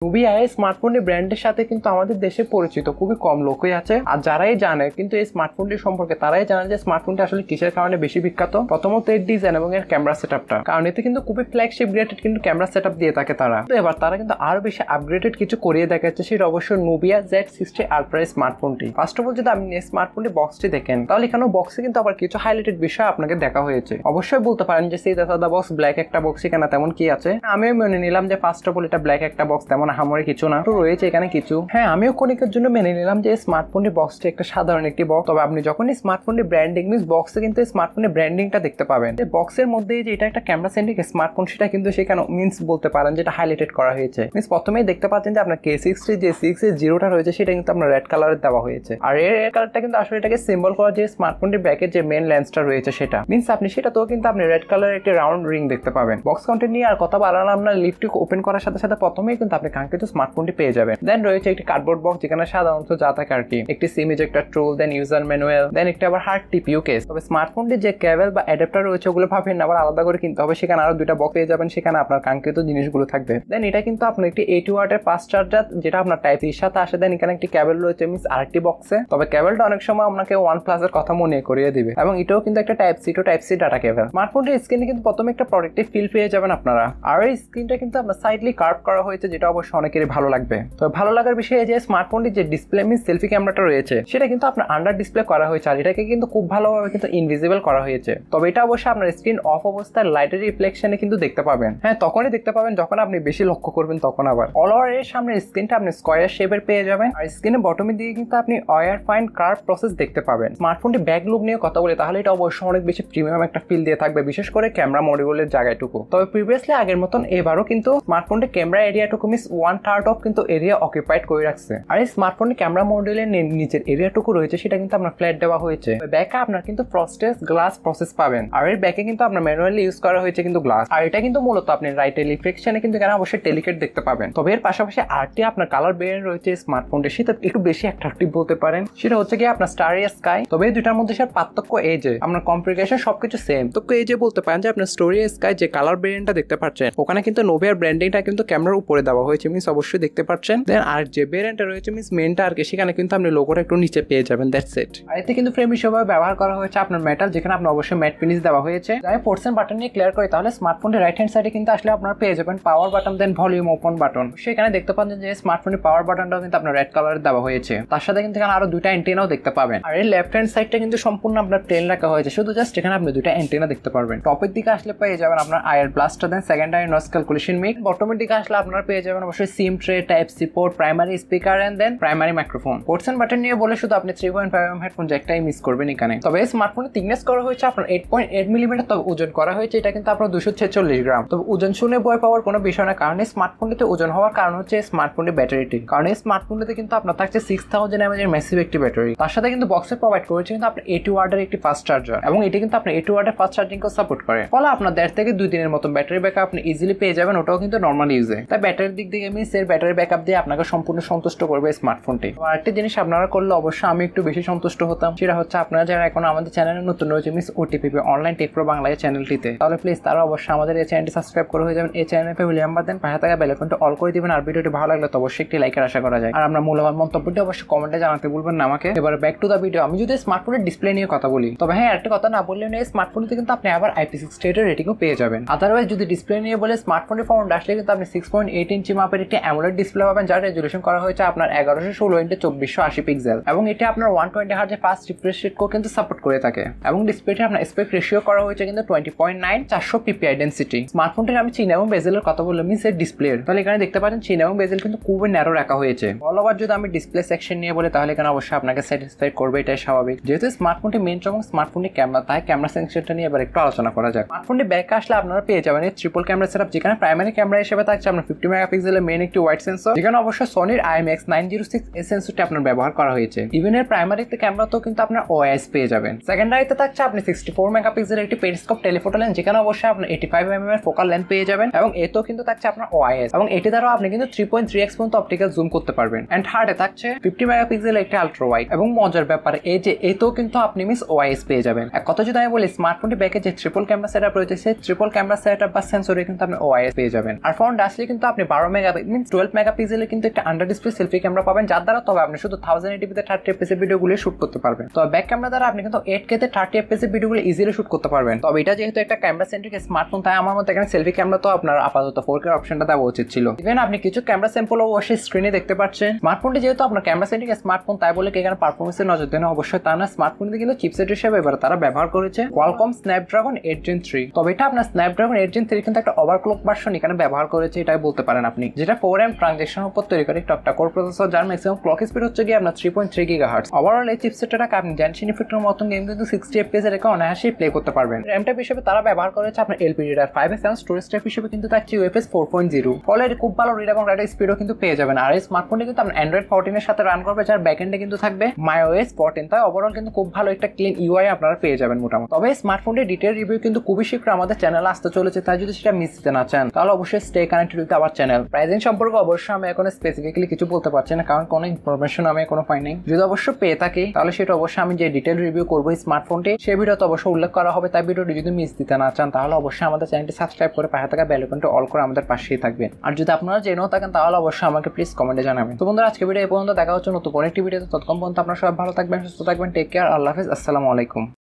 Nubia এই স্মার্টফোনটি ব্র্যান্ডের সাথে কিন্তু আমাদের দেশে পরিচিত খুবই কম লোকই আছে, আর যারাই জানে কিন্তু এই স্মার্টফোনটি সম্পর্কে তারাই জানে যে স্মার্টফোনটি আসলে কিসের কারণে বেশি বিখ্যাত। প্রথমত এর ডিজাইন এবং এর ক্যামেরা সেটআপটা, কারণ এতে কিন্তু খুবই ফ্ল্যাগশিপ গ্রেডেড কিন্তু ক্যামেরা সেটআপ দিয়ে থাকে তারা। তো এবার তারা কিন্তু আরো বেশি আপগ্রেডেড কিছু করিয়ে দেখাচ্ছে, সেটা অবশ্যই নুবিয়া Z60 আলট্রা স্মার্টফোনটি। ফার্স্ট অফ অল যদি আপনি এই স্মার্টফোনটি বক্সটি দেখেন তাহলে এখানে বক্সে কিন্তু আবার কিছু হাইলাইটেড বিষয় আপনাকে দেখা হয়েছে। অবশ্যই বলতে পারেন যে সেই সাদা বক্স ব্ল্যাক একটা বক্স, এখানে তেমন কি আছে। আমিও মেনে নিলাম যে ফার্স্ট অফ অল এটা ব্ল্যাক একটা বক্স, তেমন আহামরি কিছু না, রয়েছে এখানে কিছু। হ্যাঁ, আমিও ক্ষণিকের জন্য মেনে নিলাম যে স্মার্টফোনটি বক্সটি একটা সাধারণ একটি বক্স। তবে আপনি যখন এই স্মার্টফোনটি ব্র্যান্ডিং মিনস বক্সে কিন্তু স্মার্টফোনের ব্র্যান্ডিংটা দেখতে পাবেন। বক্সের মধ্যে যে এটা একটা ক্যামেরা সেন্ট্রিক স্মার্টফোন, সেটা কিন্তু সেখানে মিনস বলতে পারেন যেটা হাইলাইটেড করা হয়েছে। মিনস প্রথমেই দেখতে পাচ্ছেন যে আপনার K60 যে 6A0টা রয়েছে সেটা কিন্তু আপনার রেড কালারের দেওয়া হয়েছে, আর এর কালারটা কিন্তু আসলে এটাকে সিম্বল করা যে স্মার্টফোনটির ব্যাকের যে মেইন লেন্সটা রয়েছে সেটা। মিনস আপনি সেটা তো কিন্তু আপনি রেড কালারের একটি রাউন্ড রিং দেখতে পাবেন। বক্স কন্টেন্ট নিয়ে আর কথা বাড়ালাম না, লিফটটি ওপেন করার সাথে সাথে প্রথমেই কিন্তু আপনি কাঙ্ক্ষিত স্মার্টফোনটি পেয়ে যাবেন। দেন রয়েছে একটি কার্ডবোর্ড বক্স, যেখানে সাধারণত যা থাকে আর কি, একটি সিম ইজেক্টর টুল, দেন ইউজার ম্যানুয়াল, দেন একটি আবার হার্ড টিপিইউ কেস। তবে স্মার্টফোনটির যে কেবল বা অ্যাডাপ্টার রয়েছে ওগুলো ভাবেন না আবার আলাদা করে কিনতে হবে, সেখানে আরো দুইটা বক্স পেয়ে যাবেন, সেখানে আপনার কাঙ্ক্ষিত জিনিসগুলো থাকবে। দেন এটা কিন্তু আপনার একটি 80 ওয়াটের ফাস্ট চার্জার, যেটা আপনার টাইপ সি সাথে আসে। দেন এখানে একটি কেবল রয়েছে মিনস আরেকটি বক্সে, তবে কেবলটা অনেক সময় আপনাকে OnePlus এর কথা মনে করিয়ে দিবে, এবং এটাও কিন্তু একটা type C to type C data cable. স্মার্টফোনটির স্ক্রিনে কিন্তু প্রথমে একটা প্রোটেক্টিভ ফিল পেয়ে যাবেন আপনারা, আর এই স্ক্রিনটা কিন্তু আপনার সাইডলি কার্ভ করা হয়েছে, যেটা অবশ্যই অনেকেরই ভালো লাগবে। তো ভালো লাগার বিষয় যে স্মার্টফোনটির যে ডিসপ্লে মিনস সেলফি ক্যামেরাটা রয়েছে সেটা কিন্তু আপনার আন্ডার ডিসপ্লে করা হয়েছে, আর এটাকে কিন্তু খুব ভালোভাবে কিন্তু ইনভিজিবল করা হয়েছে। তবে এটা অবশ্যই আপনার স্ক্রিন অফ অবস্থায় লাইটের রিফ্লেকশনে কিন্তু দেখতে পাবেন। হ্যাঁ, তখনই দেখতে পাবেন যখন আপনি বেশি লক্ষ্য করবেন তখন। আবার অল ওভার এর সামনের স্ক্রিনটা আপনি স্কয়ার শেপের পেয়ে যাবেন, আর স্ক্রিনের বটমের দিকে কিন্তু আপনি ওয়্যার ফাইন কার্ভ প্রসেস দেখতে পাবেন। স্মার্টফোনটি ব্যাক লুক নিয়ে কথা বলে তাহলে এটা অবশ্যই অনেক বেশি প্রিমিয়াম একটা ফিল দিয়ে থাকবে, বিশেষ করে ক্যামেরা মডিউলের জায়গাটুকু। তবে প্রিভিয়াসলি আগের মতন এবারও কিন্তু স্মার্টফোনটি ক্যামেরা এরিয়াটুকু মিস 1/3 অফ কিন্তু এরিয়া অকুপাইড করে রাখছে, আর এই স্মার্টফোনটি ক্যামেরা মডিউলের নিচের এরিয়াটুকু রয়েছে সেটা কিন্তু আপনার ফ্ল্যাট দেওয়া হয়েছে। ব্যাকে আপনার কিন্তু ফ্রস্টেড গ্লাস প্রসেস পাবেন, আর এর ব্যাকে কিন্তু আপনার ম্যানুয়ালি ইউজ করা হয়েছে কিন্তু গ্লাস, আর এটা কিন্তু মূলত আপনি রাইটের রিফ্লেকশনে কিন্তু এখানে অবশ্যই টেলিকেট দেখতে পাবেন। তবে এর পাশাপাশি আরটি আপনার কালার ভেরিয়েন্ট রয়েছে স্মার্টফোনটি, সেটা একটু বেশি অ্যাট্রাকটিভ বলতে পারেন, সেটা হচ্ছে কি আপনার স্টারিয়া স্কাই। তবে এই দুটার মধ্যে স্যার পার্থক্য এই যে আপনার কনফিগারেশন সবকিছু সেম, তো এই যে বলতে পারেন যে আপনার স্টোরিয়া স্কাই যে কালার ভেরিয়েন্টটা দেখতে পাচ্ছেন ওখানে কিন্তু নোভিয়ার ব্র্যান্ডিংটা কিন্তু ক্যামেরার উপরে দেওয়া হয়েছে, মিনস অবশ্যই দেখতে পাচ্ছেন। দেন আর যে ভেরিয়েন্টটা রয়েছে মিনস মেনটা আর কি, সেখানে কিন্তু আপনি লোগোটা একটু নিচে পেয়ে যাবেন, দ্যাটস ইট। আর এতে কিন্তু ফ্রেম হিসেবে ব্যবহার করা হয়েছে আপনার মেটাল, যেখানে আপনার অবশ্যই ম্যাট ফিনিশ দেওয়া হয়েছে। যাই পোর্টস বাটন নিয়ে ক্লিয়ার করি তাহলে স্মার্টফোনের রাইট হ্যান্ড সাইডে কিন্তু আসলে আপনার পেয়ে যাবেন পাওয়ার বাটন, দেন ভলিউম ওপেন বাটন। সেখানে দেখতে পাচ্ছেন যে স্মার্টফোনের পাওয়ার বাটনটাও কিন্তু আপনার রেড কালারের দেওয়া হয়েছে, তার সাথে কিন্তু এখানে আরো দুইটা অ্যান্টেনাও দেখতে পাবেন। আর এই লেফট হ্যান্ড সাইডটা কিন্তু সম্পূর্ণ আপনার প্লেন রাখা হয়েছে, শুধু জাস্ট এখানে আপনি দুইটা অ্যান্টেনা দেখতে পারবেন। টপের দিকে আসলে পেয়ে যাবেন আপনার ear blaster, then secondary noise calculation mic. বটমের দিকে আসলে আপনারা পেয়ে যাবেন অবশ্যই SIM tray, type C port, primary speaker and then primary microphone. Ports and button নিয়ে বলে শুধু আপনি 3.5mm হেডফোন জ্যাকটাই মিস করবেন এখানে। তবে এই স্মার্টফোনের থিকনেস করা হয়েছে আপনার 8.8 মিলিমিটার, তবে ওজন করা হয়েছে এটা কিন্তু আপনার 246 গ্রাম। তবে ওজন শুনে ভয় পাওয়ার কোনো বিষয় না, কারণ এই স্মার্টফোনটিতে ওজন হওয়ার কারণ হচ্ছে স্মার্টফোনের ব্যাটারিটি। কারণ এই স্মার্টফোনটিতে কিন্তু আপনার থাকছে 6000 mAh এর ম্যাসিভ একটি ব্যাটারি, তার সাথে কিন্তু বক্সে প্রোভাইড করেছে কিন্তু আপনার 80 ওয়াটের একটি ফাস্ট চার্জার, এবং এটি কিন্তু আপনার 80 ওয়াটের ফাস্ট চার্জিং কে সাপোর্ট করে। ফলে আপনার 1.5 থেকে 2 দিনের মতো ব্যাটারি ব্যাকআপ আপনি ইজিলি পেয়ে যাবেন, ওটাও কিন্তু নরমাল ইউজে। তাই ব্যাটারির দিক থেকে মিস এর ব্যাটারি ব্যাকআপ দিয়ে আপনাকে সম্পূর্ণ সন্তুষ্ট করবে স্মার্টফোনটি। আর একটা জিনিস আপনারা করলে অবশ্যই আমি একটু বেশি সন্তুষ্ট হতাম, সেটা হচ্ছে আপনারা যারা এখন আমাদের চ্যানেলে নতুন রয়েছে মিস ওটিপিপি অনলাইন টেক প্রো বাংলা চ্যানেলটিতে, তাহলে প্লিজ তারা অবশ্যই আমাদের এই চ্যানেলটি সাবস্ক্রাইব করে হয়ে যাবেন। এই চ্যানেলে ফ্যামিলি মেম্বার দেন পাশে থাকা বেল আইকনটা অল করে দিবেন, আর ভিডিওটি ভালো লাগলে তো অবশ্যই একটি লাইকের আশা করা যায়। আর আমরা মূল্যবান মন্তব্যটি অবশ্যই কমেন্টে জানাতে ভুলবেন না আমাকে। এবার ব্যাক টু দা ভিডিও। আমি যদি স্মার্টফোনের ডিসপ্লে নিয়ে কথা বলি, তবে হ্যাঁ একটা কথা না বললেও এই স্মার্টফোনটিতে কিন্তু আপনি আবার IP68 এর রেটিংও পেয়ে যাবেন। আদারওয়াইজ যদি ডিসপ্লে নিয়ে বলে স্মার্টফোনের ফ্রন্ট আসলে কিন্তু আপনি 6.8 ইঞ্চি মাপের একটি অ্যামোলেড ডিসপ্লে পাবেন, যার রেজুলেশন করা হয়েছে আপনার 1116x2480 পিক্সেল, এবং এটি আপনার 120 Hz এর ফাস্ট রিফ্রেশ রেটকেও কিন্তু সাপোর্ট করে থাকে, এবং ডিসপ্লেটি আপনার অ্যাসপেক্ট রেশিও করা হয়েছে কিন্তু 20.9, 400 ppi ডেনসিটি। স্মার্টফোনটির আমি চিন এবং বেজেলের কথা বললাম মিস এর ডিসপ্লে, তাহলে এখানে দেখতে পাচ্ছেন চিন এবং বেজেল কিন্তু খুবই ন্যারো রাখা হয়েছে। অল ওভার যদি আমি ডিসপ্লে সেকশন নিয়ে বলি তাহলে এখানে অবশ্যই আপনাকে স্যাটিসফাই করবে, এটাই স্বাভাবিক। যেহেতু স্মার্টফোনটি মেন এবং স্মার্টফোনটি ক্যামেরা, তাই ক্যামেরা সেকশনটা নিয়ে এবার একটু আলোচনা করা যাক। স্মার্টফোনটি ব্যাকে আসলে আপনারা পেয়ে যাবেন এই ট্রিপল ক্যামেরা সেটআপ, যেখানে প্রাইমারি ক্যামেরা হিসেবে থাকছে আপনার 50 মেগাপিক্সেলের মেইন একটি ওয়াইড সেন্সর, যেখানে অবশ্যই সনির IMX906 এই সেন্সরটি আপনার ব্যবহার করা হয়েছে। ইভেন এর প্রাইমারিতে ক্যামেরাতেও কিন্তু আপনার OIS পেয়ে যাবেন। সেকেন্ডারিতে থাকছে আপনি 64 মেগাপিক্সেলের একটি পেরিস্কোপ টেলিফোটো লেন্স, যেখানে অবশ্যই আপনি 85mm এর ফোকাল লেন্থ পেয়ে যাবেন, এবং এতেও কিন্তু থাকছে আপনার OIS, এবং এটি দ্বারা আপনি কিন্তু 3.3x পর্যন্ত অপটিক্যাল জুম করতে পারবেন। এন্ড থার্ডে থাকছে 50 মেগাপিক্সেলের একটি আলট্রা ওয়াইড, এবং মজার ব্যাপার এই যে এতেও কিন্তু আপনি মিস OIS পেয়ে যাবেন। এক কথা যদি আমি বলি স্মার্টফোনটি ব্যাকে যে ট্রিপল ক্যামেরা সেটআপ রয়েছে সেই ট্রিপল ক্যামেরা সেটআপ বা সেন্সরে কিন্তু আপনি OIS পেয়ে যাবেন। আর ফ্রন্ট আসলে কিন্তু আপনি 12 মিনস 12 মেগাপিক্সেলের কিন্তু একটা আন্ডার ডিসপ্লে সেলফি ক্যামেরা পাবেন, যার দ্বারা তবে আপনি শুধু 1080p তে 30 fps এর ভিডিওগুলো শুট করতে পারবেন। তো ব্যাক ক্যামেরা দ্বারা আপনি কিন্তু 8K তে 30 fps এর ভিডিওগুলো ইজিলি শুট করতে পারবেন। তবে এটা যেহেতু একটা ক্যামেরা সেন্ট্রিক স্মার্টফোন, তাই আমার মতে এখানে সেলফি ক্যামেরা তো আপনার আপাতত 4K অপশনটা দেওয়া উচিত ছিল। ইভেন আপনি কিছু ক্যামেরা স্যাম্পল অবশ্যই স্ক্রিনে দেখতে পাচ্ছেন। স্মার্টফোনটি যেহেতু আপনার ক্যামেরা সেন্ট্রিক স্মার্টফোন, তাই বলে কি এখানে পারফরমেন্সে নজর দেন অবশ্যই তা না। স্মার্টফোনটি কিন্তু চিপসেট হিসেবে এবার তারা ব্যবহার করেছে Qualcomm Snapdragon 8 Gen 3। তবে এটা আপনার Snapdragon 8 Gen 3 কিন্তু একটা ওভারক্লক ভার্সন এখানে ব্যবহার করেছে, এটাই বলতে পারেন আপনি, যেটা 4M ট্রানজেকশন উপর তৈরি করে একটা অক্টা কোর প্রসেসর, যার ম্যাক্সিমাম ক্লক স্পিড হচ্ছে গিয়ে আপনার 3.3 GHz। ওভারঅল এই চিপসেটটাকে আপনি ড্যান্সিং ইফেক্টের মতন গেম কিন্তু 60 fps এর রেখে অনায়াসেই প্লে করতে পারবেন। র্যাম টাইপ হিসেবে তারা ব্যবহার করেছে আপনার LPDDR5 এবং স্টোরেজ টাইপ হিসেবে কিন্তু থাকছে UFS 4.0। ফলে খুব ভালো রিড এবং রাইট স্পিডও কিন্তু পেয়ে যাবেন। আর এই স্মার্টফোনটি কিন্তু আপনার Android 14 এর সাথে রান করবে, যার ব্যাকএন্ডে কিন্তু থাকবে MyOS 14। তাই ওভারঅল কিন্তু খুব ভালো একটা ক্লিন UI আপনারা পেয়ে যাবেন মোটামুটি। তবে স্মার্টফোনটির ডিটেইল রিভিউ কিন্তু খুবই শীঘ্র আমাদের চ্যানেলে আসতে চলেছে, তাই যদি সেটা মিস দিতে না চান তাহলে অবশ্যই stay connected with our channel. Pricing সম্পর্কে অবশ্যই আমি এখন স্পেসিফিক্যালি কিছু বলতে পারছি না, কারণ কোনো ইনফরমেশন আমি এখনো পাইনি। যদি অবশ্য পেয়ে থাকি তাহলে সেটা অবশ্যই আমি যে ডিটেইল রিভিউ করবো স্মার্টফোনটি, সেই ভিডিওতে অবশ্যই উল্লেখ করা হবে। তাই ভিডিওটি যদি মিস দিতে না চান তাহলে অবশ্যই আমাদের চ্যানেলটি সাবস্ক্রাইব করে পাশে থাকা বেল আইকনটি অল করে আমাদের পাশেই থাকবেন। আর যদি আপনারা জেনেও থাকেন তাহলে অবশ্যই আমাকে প্লিজ কমেন্টে জানাবেন। তো বন্ধুরা, আজকে ভিডিও এই পর্যন্ত। দেখা হচ্ছে নতুন কোনো একটি ভিডিওতে। ততক্ষণ পর্যন্ত আপনারা সবাই ভালো থাকবেন, সুস্থ থাকবেন। Take care. আল্লাহ হাফেজ। আসসালামু আলাইকুম।